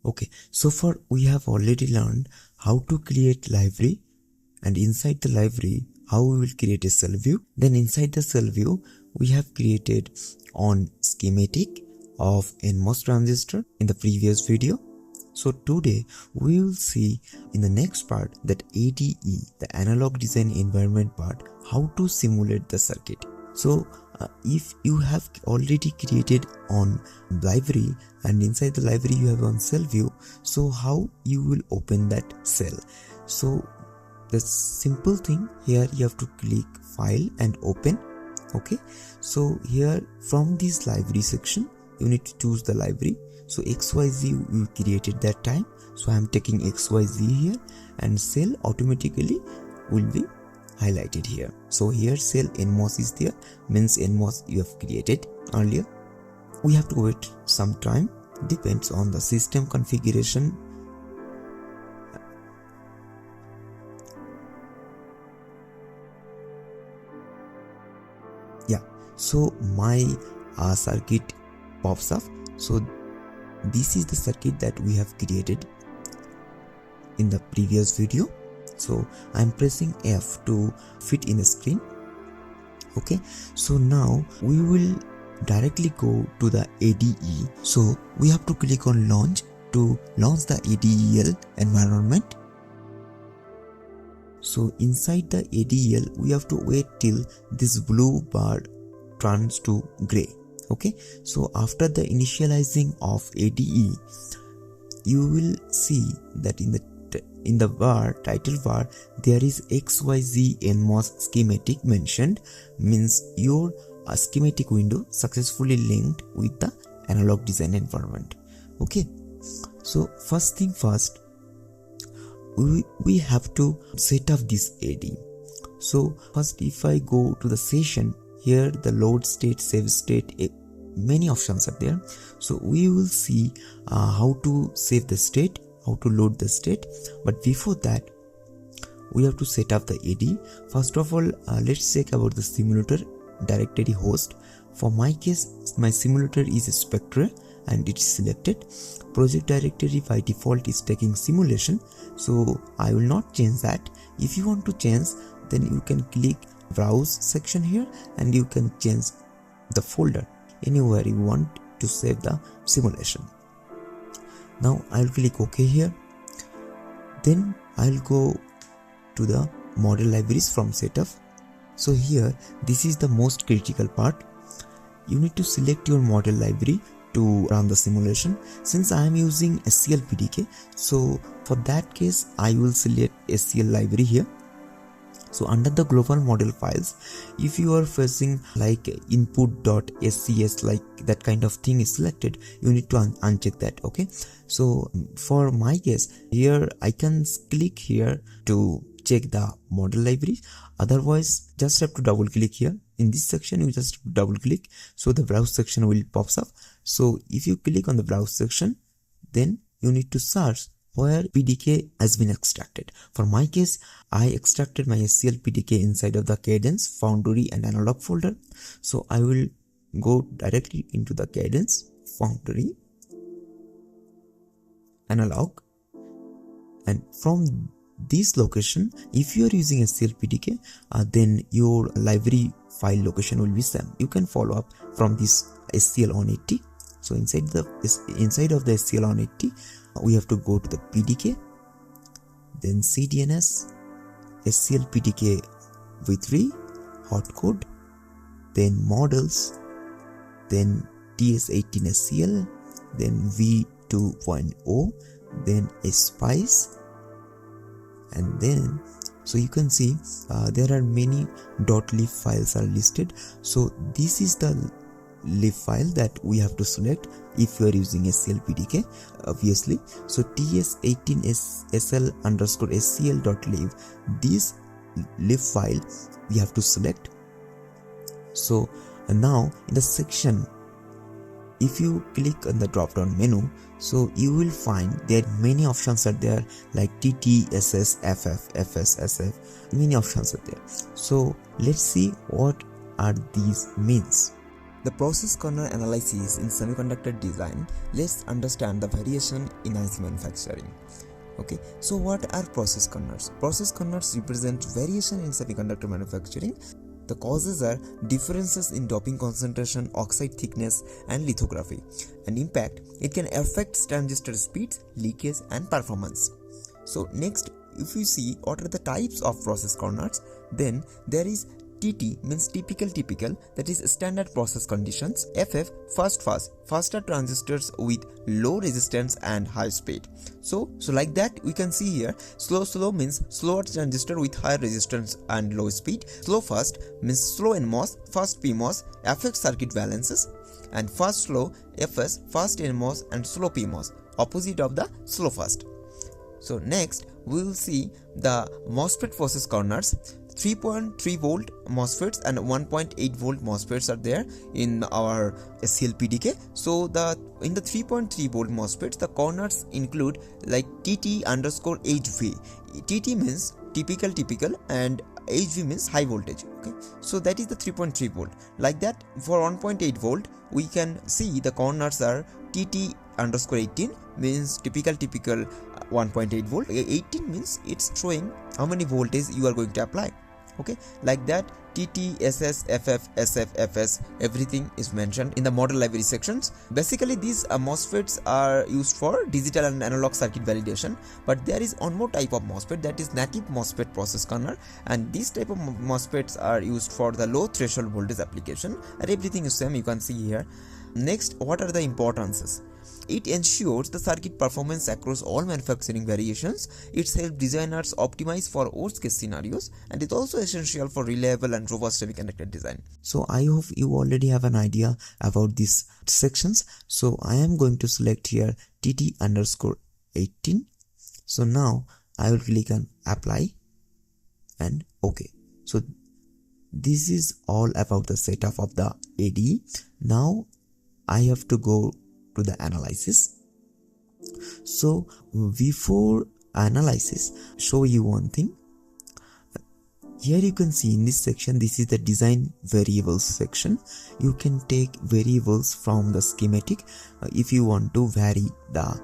Okay, so far we have already learned how to create library, and inside the library how we will create a cell view. Then inside the cell view we have created on schematic of NMOS transistor in the previous video. So today we will see in the next part that ADE, the analog design environment part, how to simulate the circuit. So if you have already created on library and inside the library you have on cell view, so how you will open that cell? So the simple thing here, you have to click file and open. Okay, so here from this library section you need to choose the library. So XYZ we created that time, so I am taking XYZ here, and cell automatically will be highlighted here. So here cell NMOS is there, means NMOS you have created earlier. We have to wait some time, depends on the system configuration. Yeah, so my circuit pops up. So this is the circuit that we have created in the previous video. So I'm pressing F to fit in the screen. Okay, so now we will directly go to the ADE. So we have to click on launch to launch the ADEL environment. So inside the ADEL we have to wait till this blue bar turns to gray. Okay, so after the initializing of ADE, you will see that in the bar, title bar, there is XYZ NMOS schematic mentioned, means your schematic window successfully linked with the analog design environment. Okay, so first thing first, we have to set up this ADE. So first, if I go to the session, here the load state, save state, many options are there. So we will see how to save the state, how to load the state. But before that, we have to set up the ADE. First of all, let's check about the simulator directory host. For my case, my simulator is a Spectre and it's selected. Project directory by default is taking simulation, so I will not change that. If you want to change, then you can click browse section here and you can change the folder anywhere you want to save the simulation. Now I'll click OK here. Then I'll go to the model libraries from setup. So here, this is the most critical part. You need to select your model library to run the simulation. Since I am using SCL PDK, so for that case I will select SCL library here. So under the global model files, if you are facing like input.scs, like that kind of thing is selected, you need to uncheck that. Okay, so for my case here, I can click here to check the model library. Otherwise, just have to double click here. In this section, you just double click, so the browse section will pops up. So if you click on the browse section, then you need to search where PDK has been extracted. For my case, I extracted my SCL PDK inside of the Cadence, Foundry and Analog folder. So I will go directly into the Cadence, Foundry, Analog, and from this location, if you are using SCL PDK, then your library file location will be same. You can follow up from this SCL 180. So inside of the SCL 180, we have to go to the PDK, then CDNS, SCL PDK v3, hotcode, then models, then TS18 SCL, then v2.0, then SPICE, and then so you can see there are many .lib files are listed. So this is the lib file that we have to select if you are using SCL PDK, obviously. So ts18sl_scl.lib, this lib file we have to select. So now in the section, if you click on the drop down menu, so you will find that many options are there, like TT, SS, FF, FS, SF, many options are there. So let's see what are these means. the process corner analysis in semiconductor design, let's understand the variation in IC manufacturing. Okay, so what are process corners? Process corners represent variation in semiconductor manufacturing. The causes are differences in doping concentration, oxide thickness, and lithography. And impact, it can affect transistor speeds, leakage, and performance. So next, if you see what are the types of process corners, then there is TT means typical, that is standard process conditions. FF, fast, faster transistors with low resistance and high speed. So like that we can see here, slow means slower transistor with high resistance and low speed. Slow fast means slow NMOS, fast PMOS, affect circuit balances. And fast slow, FS, fast NMOS and slow PMOS, opposite of the slow fast. So next we will see the MOSFET process corners. 3.3 volt MOSFETs and 1.8 volt MOSFETs are there in our SCL-PDK. So in the 3.3 volt MOSFETs, the corners include like TT_HV. TT means typical and HV means high voltage. Okay, so that is the 3.3 volt. Like that, for 1.8 volt we can see the corners are TT_18 means typical 1.8 volt. 18 means it's showing how many voltage you are going to apply. Okay, like that, TT, SS, FF, SF, FS, everything is mentioned in the model library sections. Basically these MOSFETs are used for digital and analog circuit validation, but there is one more type of MOSFET, that is native MOSFET process corner, and this type of MOSFETs are used for the low threshold voltage application, and everything is same, you can see here. Next, what are the importances? It ensures the circuit performance across all manufacturing variations. It helps designers optimize for worst case scenarios, and it's also essential for reliable and robust semiconductor design. So I hope you already have an idea about these sections. So I am going to select here TT_18. So now I will click on apply and OK. So this is all about the setup of the ADE. Now I have to go to the analysis. So before analysis, show you one thing. Here you can see in this section, this is the design variables section. You can take variables from the schematic if you want to vary the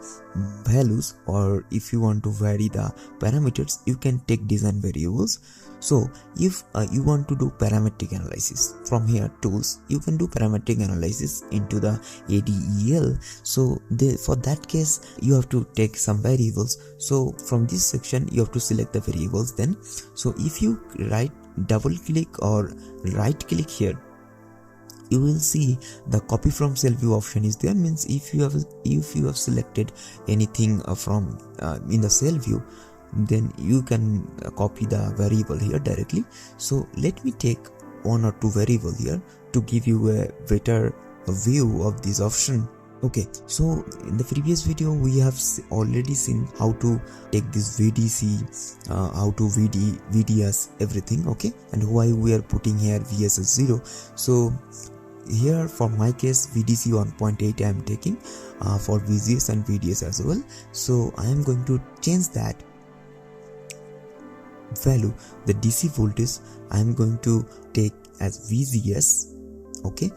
values, or if you want to vary the parameters, you can take design variables. So if you want to do parametric analysis, from here tools, you can do parametric analysis into the ADEL. So for that case you have to take some variables. So from this section you have to select the variables then. So if you double click or right click here, you will see the copy from cell view option is there. Means if you have selected anything from in the cell view, then you can copy the variable here directly. So let me take one or two variable here to give you a better view of this option. Okay, so in the previous video we have already seen how to take this VDC, how to VDS everything. Okay, and why we are putting here VS as 0. So here for my case VDC 1.8 I am taking for VGS and VDS as well. So I am going to change that value, the DC voltage I am going to take as VGS. Okay,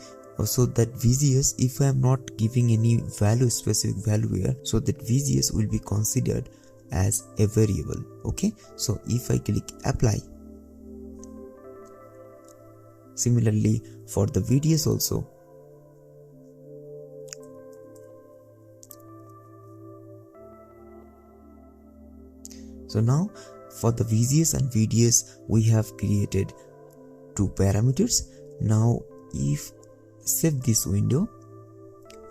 so that VGS, if I am not giving any value, specific value here, so that VGS will be considered as a variable. Okay, so if I click apply, similarly for the VDS also. So now for the VGS and VDS we have created two parameters. Now if save this window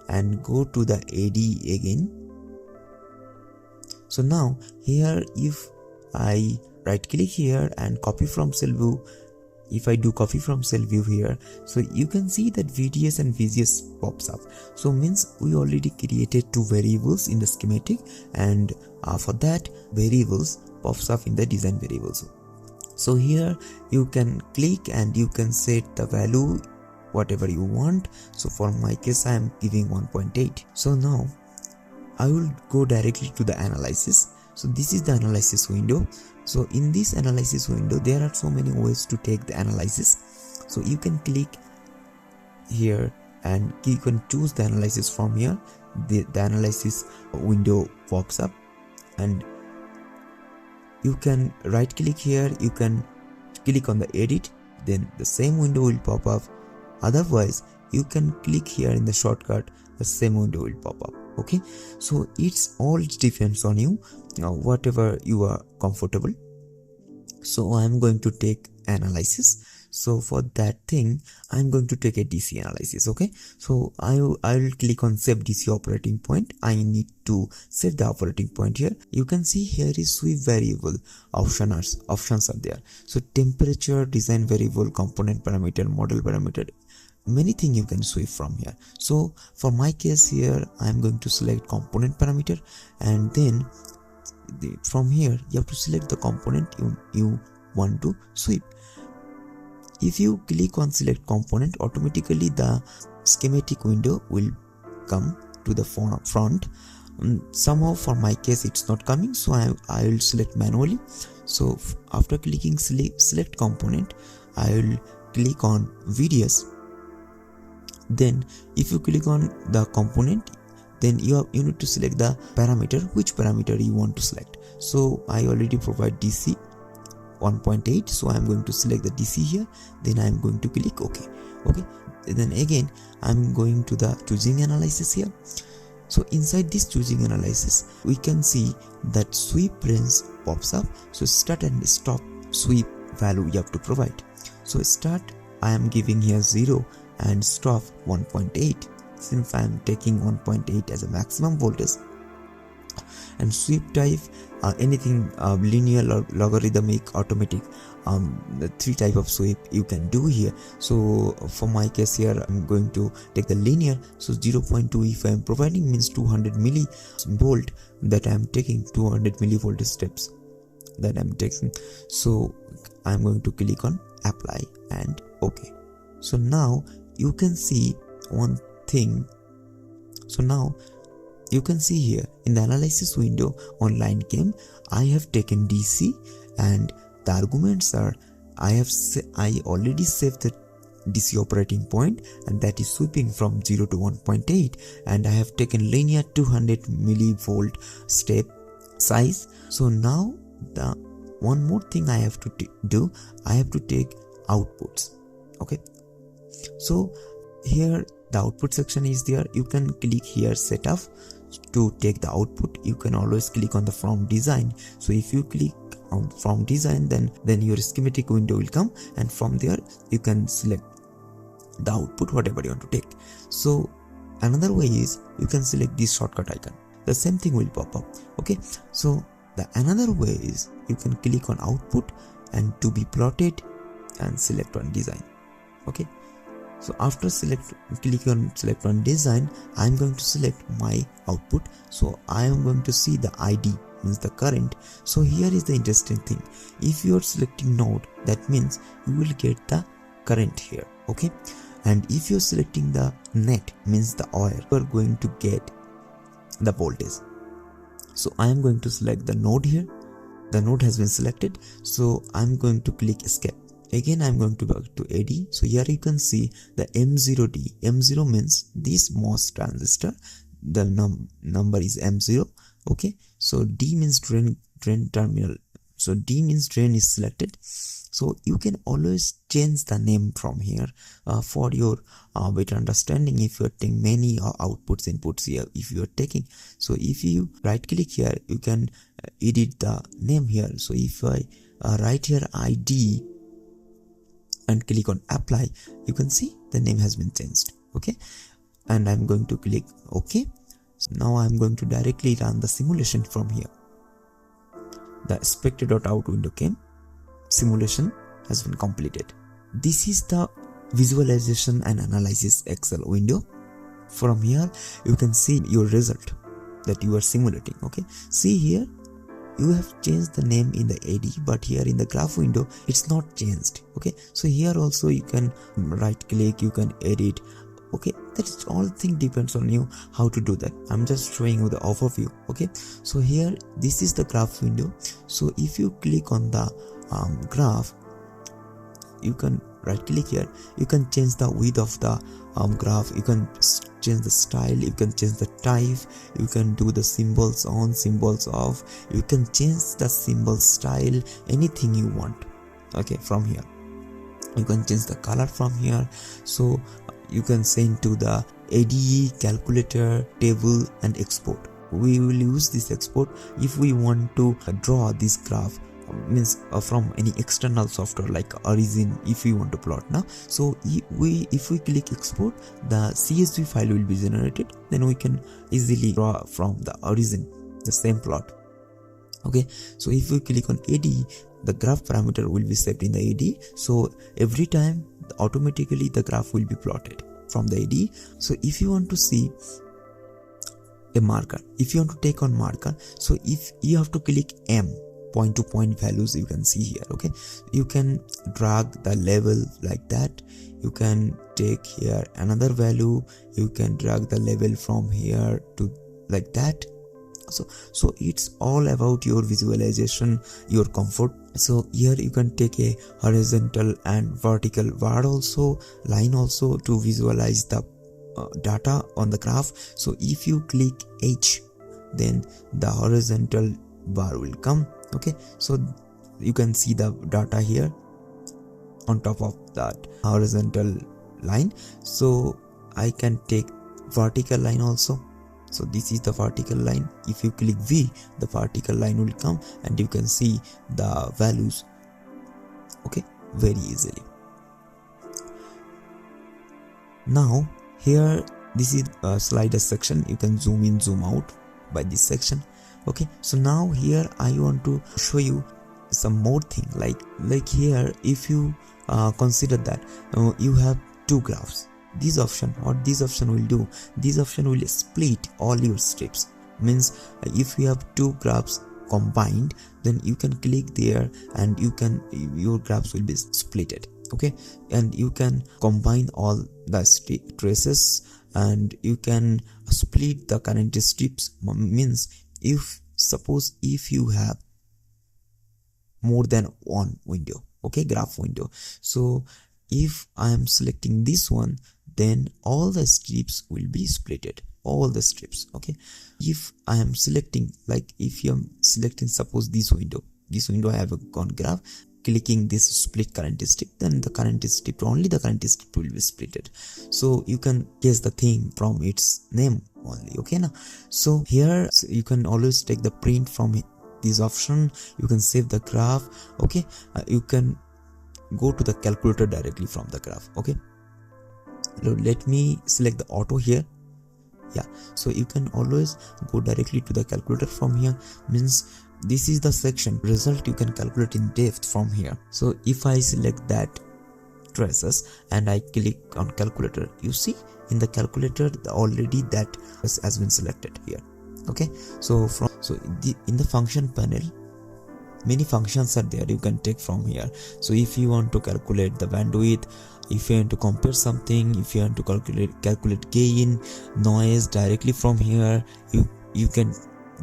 and go to the ADE again. So now here if I right click here and copy from cell view, if I do copy from cell view here, so you can see that VDS and VGS pops up. So means we already created two variables in the schematic, and for that variables pops up in the design variables. So here you can click and you can set the value whatever you want. So for my case I am giving 1.8. So now I will go directly to the analysis. So this is the analysis window. So in this analysis window there are so many ways to take the analysis. So you can click here and you can choose the analysis from here. The analysis window pops up and you can right click here, you can click on the edit, then the same window will pop up. Otherwise you can click here in the shortcut, the same window will pop up. Okay, so it's all depends on you, whatever you are comfortable. So I'm going to take analysis. So for that thing I'm going to take a DC analysis. Okay, so I will click on save DC operating point. I need to save the operating point here. You can see here is sweep variable options are there. So temperature, design variable, component parameter, model parameter, many things you can sweep from here. So for my case here I'm going to select component parameter, and then from here you have to select the component you want to sweep. If you click on select component, automatically the schematic window will come to the front. Somehow for my case it's not coming, so I will select manually. So after clicking select component, I will click on VDS. Then if you click on the component, then you need to select the parameter, which parameter you want to select. So I already provide DC 1.8, so I'm going to select the DC here, then I'm going to click OK. Okay, then again I'm going to the choosing analysis here. So inside this choosing analysis we can see that sweep range pops up. So start and stop sweep value you have to provide. So start I am giving here 0 and stop 1.8, since I am taking 1.8 as a maximum voltage. And sweep type anything linear, logarithmic, automatic, the 3 type of sweep you can do here. So for my case here I'm going to take the linear. So 0.2 if I am providing means 200 millivolt, that I am taking 200 millivolt steps that I am taking. So I am going to click on apply and OK. So now you can see one thing. So now you can see here in the analysis window on line cam, I have taken DC, and the arguments are I already saved the DC operating point, and that is sweeping from 0 to 1.8, and I have taken linear 200 millivolt step size. So now the one more thing I have to do, I have to take outputs. Okay, so here the output section is there. You can click here setup to take the output. You can always click on the from design. So if you click on from design, then your schematic window will come, and from there you can select the output whatever you want to take. So another way is you can select this shortcut icon, the same thing will pop up. Okay, so the another way is you can click on output and to be plotted and select on design. Okay, so after click on select on design, I'm going to select my output. So I am going to see the ID, means the current. So here is the interesting thing, if you are selecting node, that means you will get the current here. Okay, and if you're selecting the net, means the wire, you are going to get the voltage. So I am going to select the node here. The node has been selected, so I'm going to click escape. Again I'm going to back to ADE. So here you can see the M0D. M0 means this MOS transistor, the number is M0. Okay, so D means drain terminal. So D means drain is selected. So you can always change the name from here for your better understanding. If you are taking many outputs, inputs here, if you are taking, so if you right click here, you can edit the name here. So if I write here ID and click on apply, you can see the name has been changed. Okay, and I'm going to click OK. So now I'm going to directly run the simulation from here. The expected.out window came, simulation has been completed. This is the visualization and analysis Excel window. From here you can see your result that you are simulating. Okay, see here you have changed the name in the ADE, but here in the graph window it's not changed. Okay, so here also you can right click, you can edit. Okay, that's all thing depends on you how to do that. I'm just showing you the overview. Okay, so here this is the graph window. So if you click on the graph, you can right click here, you can change the width of the graph, you can change the style, you can change the type, you can do the symbols on, symbols off, you can change the symbol style, anything you want. Okay, from here you can change the color from here. So you can send to the ADE, calculator, table and export. We will use this export if we want to draw this graph, means from any external software like Origin, if we want to plot now. So if we click export, the CSV file will be generated, then we can easily draw from the Origin the same plot. Okay, so if we click on ADE, the graph parameter will be saved in the ADE, so every time automatically the graph will be plotted from the ADE. So if you want to see a marker, if you want to take on marker, so if you have to click M, point to point values, you can see here. Okay, you can drag the level like that, you can take here another value, you can drag the level from here to like that. So it's all about your visualization, your comfort. So here you can take a horizontal and vertical bar also, line also, to visualize the data on the graph. So if you click H, then the horizontal bar will come. Okay, so you can see the data here on top of that horizontal line. So I can take vertical line also. So this is the vertical line. If you click V, the vertical line will come and you can see the values. Okay, very easily. Now here, this is a slider section, you can zoom in, zoom out by this section. Okay, so now here I want to show you some more thing, like here, if you consider that you have two graphs, this option, what this option will do, this option will split all your strips. Means if you have two graphs combined, then you can click there and your graphs will be splitted. Okay, and you can combine all the traces and you can split the current strips. Means suppose if you have more than one window, okay, graph window, so if I am selecting this one, then all the strips will be splitted, all the strips. Okay, if I am selecting, like if you am selecting suppose this window I have a one graph, clicking this split current strip, then the current strip, only the current strip will be splitted. So you can guess the thing from its name only. Okay, now so here you can always take the print from this option, you can save the graph. Okay, you can go to the calculator directly from the graph. Okay, let me select the auto here. Yeah, so you can always go directly to the calculator from here. Means this is the section result, you can calculate in depth from here. So if I select that traces and I click on calculator, you see in the calculator already that has been selected here. Okay, so in the function panel, many functions are there you can take from here. So if you want to calculate the bandwidth, if you want to compare something, if you want to calculate gain, noise, directly from here, you can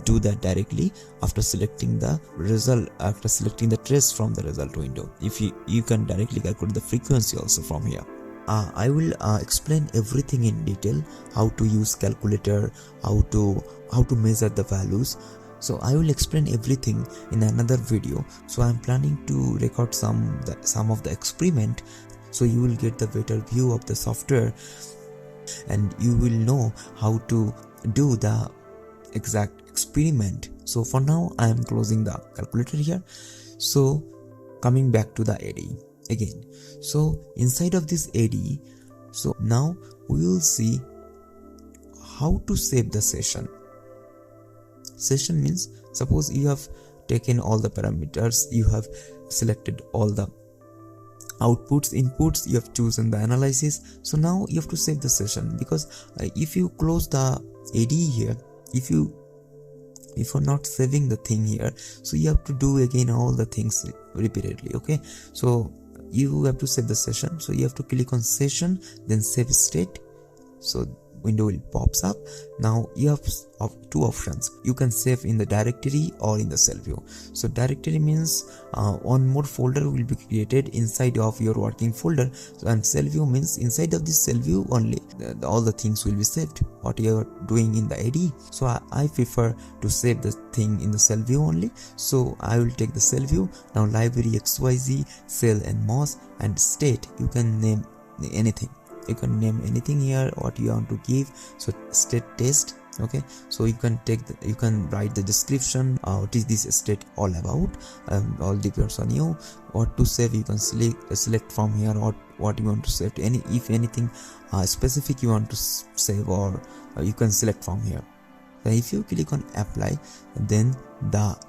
do that directly after selecting the result, after selecting the trace from the result window. If you can directly calculate the frequency also from here. I will explain everything in detail, how to use calculator, how to measure the values. So I will explain everything in another video. So I am planning to record some of the experiment, so you will get the better view of the software and you will know how to do the exact experiment. So for now I am closing the calculator here. So coming back to the ADE again. So inside of this ADE, so now we will see how to save the session. Session means suppose you have taken all the parameters, you have selected all the outputs, inputs, you have chosen the analysis. So now you have to save the session, because if you close the ADE here, if you're not saving the thing here, so you have to do again all the things repeatedly. Okay, so you have to save the session, so you have to click on session, then save state. So window will pops up. Now you have two options. You can save in the directory or in the cell view. So directory means one more folder will be created inside of your working folder, and cell view means inside of this cell view only all the things will be saved what you are doing in the ADE. So I prefer to save the thing in the cell view only, so I will take the cell view. Now library XYZ, cell and MOS and state, you can name anything. You can name anything here what you want to give. So state test. Okay, so you can write the description, what is this state all about. All depends on you. What to save, you can select from here what you want to save. If anything specific you want to save, or you can select from here. So if you click on apply, then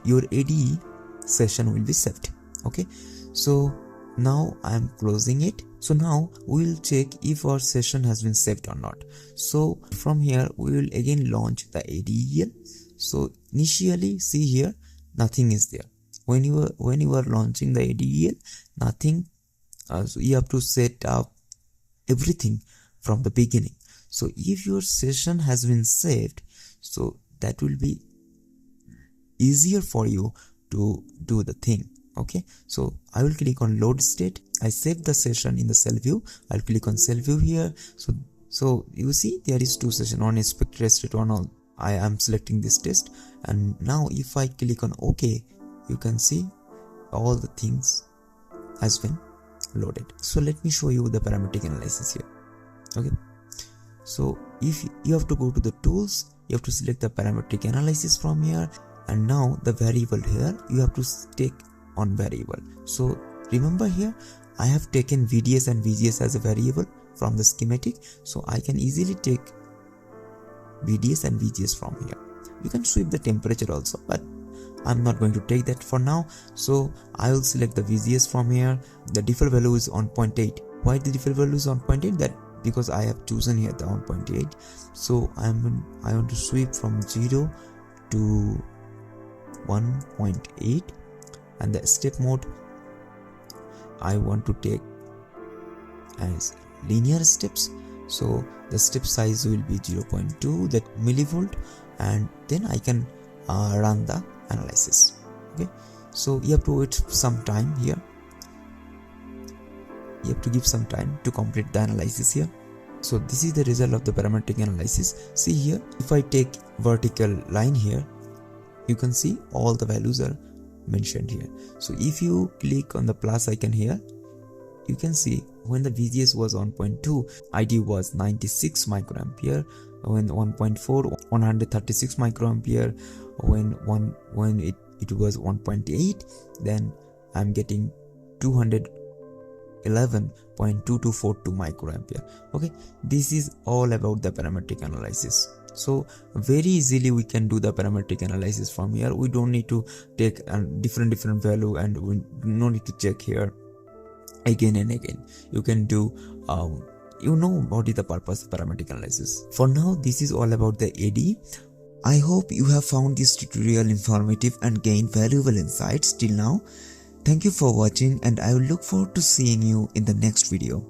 your ADE session will be saved. Okay, so now I am closing it. So now we will check if our session has been saved or not. So from here we will again launch the ADEL. So initially, see here, nothing is there. When you are launching the ADEL, nothing. So you have to set up everything from the beginning. So if your session has been saved, so that will be easier for you to do the thing. Okay, so I will click on load state. I save the session in the cell view. I'll click on cell view here. So you see there is two sessions, one is spectre state, one all. I am selecting this test, and now if I click on OK, you can see all the things has been loaded. So let me show you the parametric analysis here. Okay, so if you have to go to the tools, you have to select the parametric analysis from here, and now the variable here you have to take on variable. So remember here I have taken VDS and VGS as a variable from the schematic, so I can easily take VDS and VGS from here. You can sweep the temperature also, but I'm not going to take that for now. So I will select the VGS from here. The default value is on 0.8. Why the default value is on 0.8? That because I have chosen here the 1.8. So I want to sweep from 0 to 1.8, and the step mode I want to take as linear steps. So the step size will be 0.2, that millivolt, and then I can run the analysis. Okay, so you have to wait some time here. You have to give some time to complete the analysis here. So this is the result of the parametric analysis. See here, if I take vertical line here, you can see all the values are mentioned here. So if you click on the plus icon here, you can see when the VGS was 1.2, ID was 96 microampere, when 1.4 136 microampere, when it was 1.8, then I'm getting 211.2242 microampere. Okay, this is all about the parametric analysis. So very easily we can do the parametric analysis from here. We don't need to take a different value, and we no need to check here again and again. You can do what is the purpose of parametric analysis. For now, this is all about the ADE. I hope you have found this tutorial informative and gained valuable insights till now. Thank you for watching, and I will look forward to seeing you in the next video.